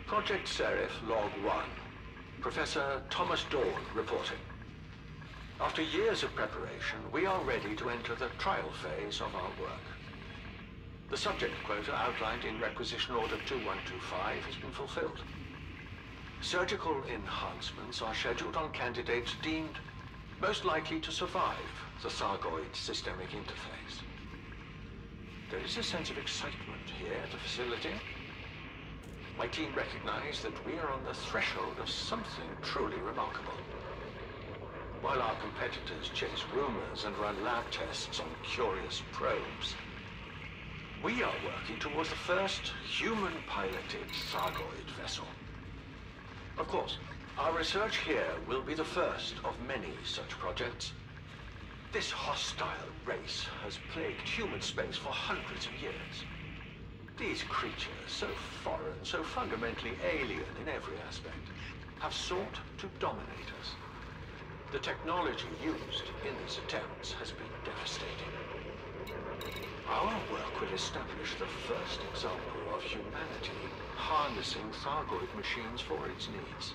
Project Seraph Log 1. Professor Thomas Dawn reporting. After years of preparation, we are ready to enter the trial phase of our work. The subject quota outlined in Requisition Order 2125 has been fulfilled. Surgical enhancements are scheduled on candidates deemed most likely to survive the Thargoid systemic interface. There is a sense of excitement here at the facility. My team recognize that we are on the threshold of something truly remarkable. While our competitors chase rumors and run lab tests on curious probes, we are working towards the first human-piloted Thargoid vessel. Of course, our research here will be the first of many such projects. This hostile race has plagued human space for hundreds of years. These creatures, so foreign, so fundamentally alien in every aspect, have sought to dominate us. The technology used in these attempts has been devastating. Our work will establish the first example of humanity harnessing Thargoid machines for its needs.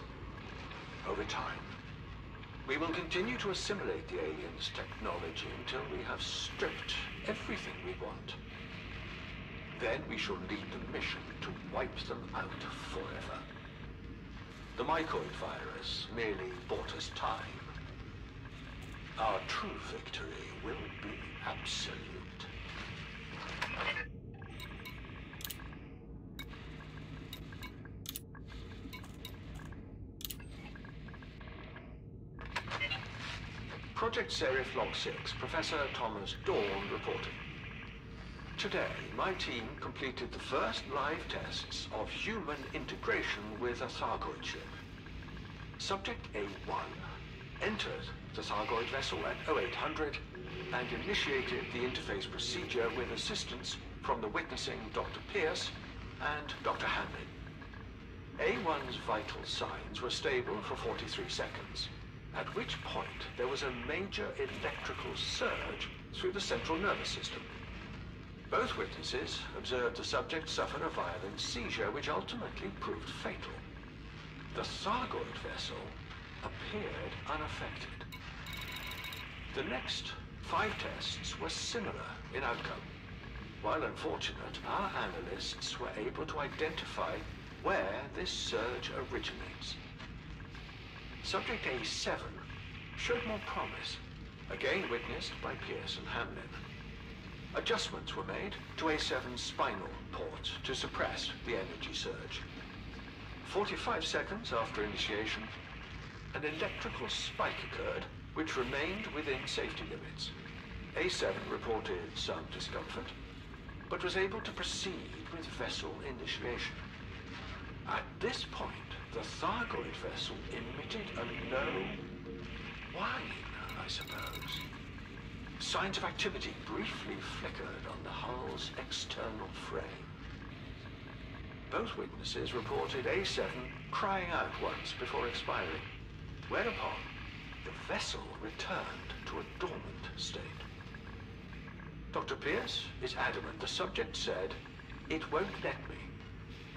Over time, we will continue to assimilate the aliens' technology until we have stripped everything we want. Then we shall lead the mission to wipe them out forever. The mycoid virus merely bought us time. Our true victory will be absolute. Project Seraph Log 6, Professor Thomas Dawn reporting. Today, my team completed the first live tests of human integration with a Thargoid ship. Subject A1 entered the Thargoid vessel at 0800 and initiated the interface procedure with assistance from the witnessing Dr. Pierce and Dr. Hamlin. A1's vital signs were stable for 43 seconds, at which point there was a major electrical surge through the central nervous system. Both witnesses observed the subject suffer a violent seizure which ultimately proved fatal. The Thargoid vessel appeared unaffected. The next 5 tests were similar in outcome. While unfortunate, our analysts were able to identify where this surge originates. Subject A7 showed more promise, again witnessed by Pierce and Hamlin. Adjustments were made to A7's spinal port to suppress the energy surge. 45 seconds after initiation, an electrical spike occurred which remained within safety limits. A7 reported some discomfort, but was able to proceed with vessel initiation. At this point, the Thargoid vessel emitted a low whine, I suppose. Signs of activity briefly flickered on the hull's external frame. Both witnesses reported A7 crying out once before expiring, whereupon the vessel returned to a dormant state. Dr. Pierce is adamant the subject said, "It won't let me,"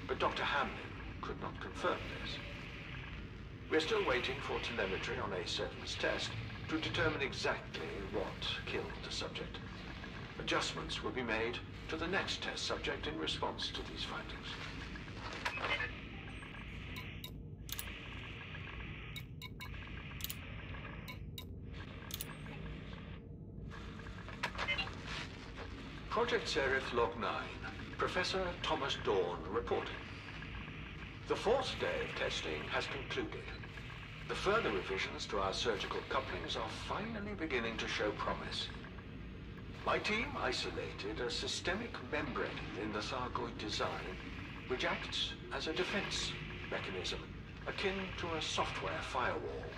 but Dr. Hamlin could not confirm this. We're still waiting for telemetry on A7's test to determine exactly what killed the subject. Adjustments will be made to the next test subject in response to these findings. Project Seraph Log 9, Professor Thomas Dawn reporting. The 4th day of testing has concluded. The further revisions to our surgical couplings are finally beginning to show promise. My team isolated a systemic membrane in the Thargoid design, which acts as a defense mechanism, akin to a software firewall.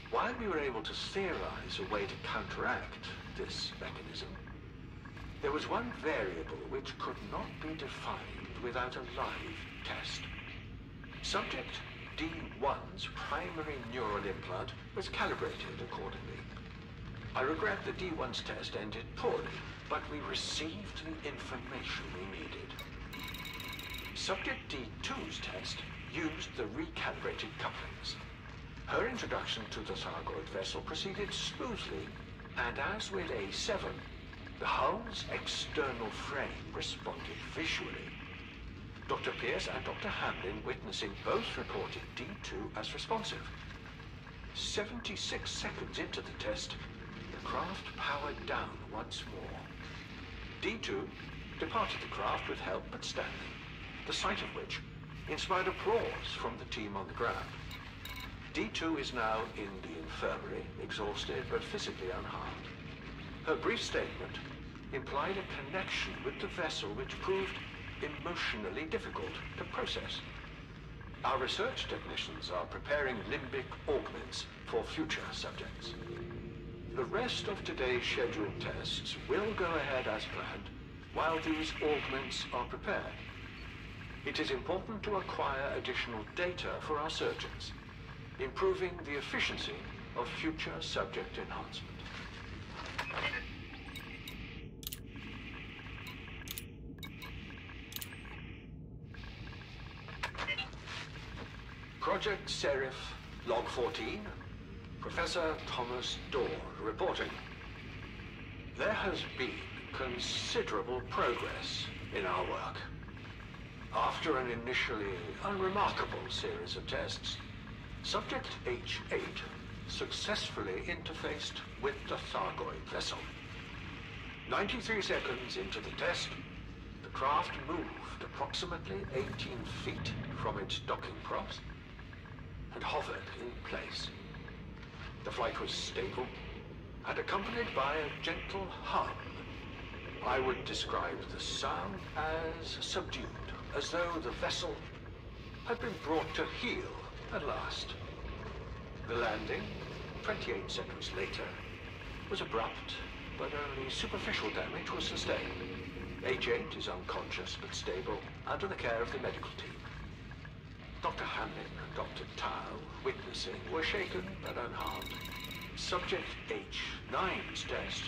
While we were able to theorize a way to counteract this mechanism, there was one variable which could not be defined without a live test. Subject D1's primary neural implant was calibrated accordingly. I regret that D1's test ended poorly, but we received the information we needed. Subject D2's test used the recalibrated couplings. Her introduction to the Thargoid vessel proceeded smoothly, and as with A7, the hull's external frame responded visually. Dr. Pierce and Dr. Hamlin, witnessing both, reported D2 as responsive. 76 seconds into the test, the craft powered down once more. D2 departed the craft with help but standing, the sight of which inspired applause from the team on the ground. D2 is now in the infirmary, exhausted but physically unharmed. Her brief statement implied a connection with the vessel which proved emotionally difficult to process. Our research technicians are preparing limbic augments for future subjects. The rest of today's scheduled tests will go ahead as planned while these augments are prepared. It is important to acquire additional data for our surgeons, improving the efficiency of future subject enhancement. Project Serif, Log 14, Professor Thomas Dorr reporting. There has been considerable progress in our work. After an initially unremarkable series of tests, Subject H8 successfully interfaced with the Thargoid vessel. 93 seconds into the test, the craft moved approximately 18 feet from its docking props and hovered in place. The flight was stable and accompanied by a gentle hum. I would describe the sound as subdued, as though the vessel had been brought to heel at last. The landing, 28 seconds later, was abrupt, but only superficial damage was sustained. H8 is unconscious but stable, under the care of the medical team. Dr. Hamlin and Dr. Tao, witnessing, were shaken but unharmed. Subject H9's test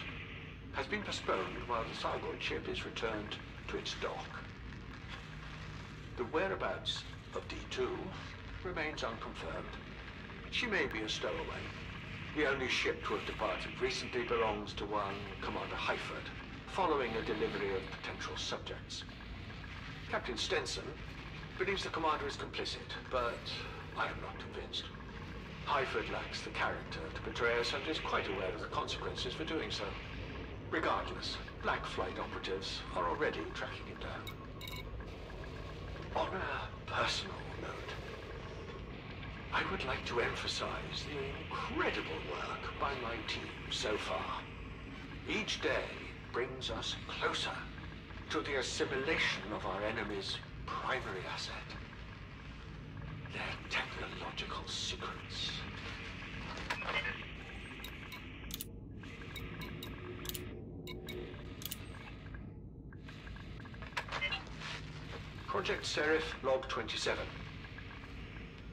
has been postponed while the Thargoid ship is returned to its dock. The whereabouts of D2 remains unconfirmed. She may be a stowaway. The only ship to have departed recently belongs to one Commander Heifert, following a delivery of potential subjects. Captain Stenson believes the commander is complicit, but I am not convinced. Heifert lacks the character to betray us and is quite aware of the consequences for doing so. Regardless, Black Flight operatives are already tracking him down. On a personal note, I would like to emphasize the incredible work by my team so far. Each day brings us closer to the assimilation of our enemy's primary asset, their technological secrets. Project Serif, Log 27.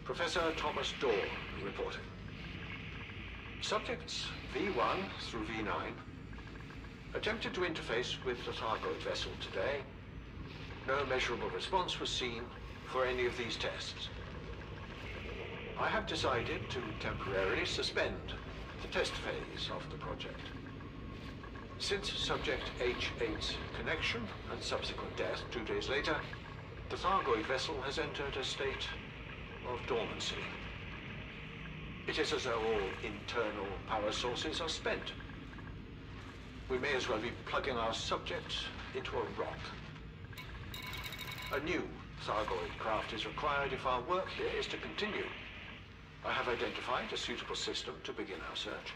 Professor Thomas Dorr reporting. Subjects V1 through V9 attempted to interface with the Thargoid vessel today. No measurable response was seen for any of these tests. I have decided to temporarily suspend the test phase of the project. Since Subject H8's connection and subsequent death 2 days later, the Thargoid vessel has entered a state of dormancy. It is as though all internal power sources are spent. We may as well be plugging our subject into a rock. A new Thargoid craft is required if our work here is to continue. I have identified a suitable system to begin our search.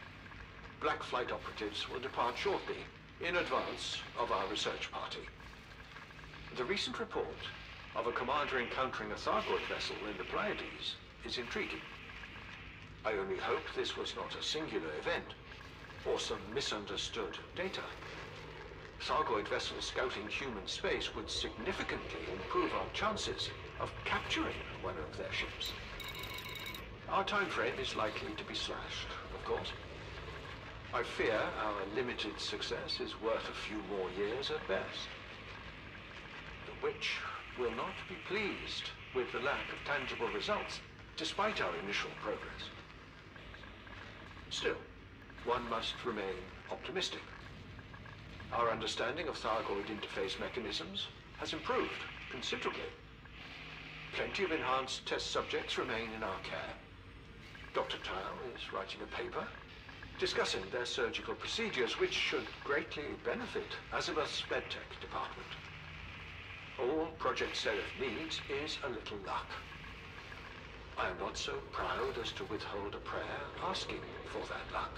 Black Flight operatives will depart shortly, in advance of our research party. The recent report of a commander encountering a Thargoid vessel in the Pleiades is intriguing. I only hope this was not a singular event, or some misunderstood data. Thargoid vessels scouting human space would significantly improve our chances of capturing one of their ships. Our time frame is likely to be slashed, of course. I fear our limited success is worth a few more years at best. The witch will not be pleased with the lack of tangible results, despite our initial progress. Still, one must remain optimistic. Our understanding of Thargoid interface mechanisms has improved considerably. Plenty of enhanced test subjects remain in our care. Dr. Tao is writing a paper discussing their surgical procedures, which should greatly benefit Azimuth's medtech department. All Project Seraph needs is a little luck. I am not so proud as to withhold a prayer asking for that luck.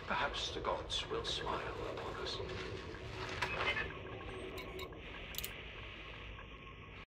Perhaps the gods will smile upon us.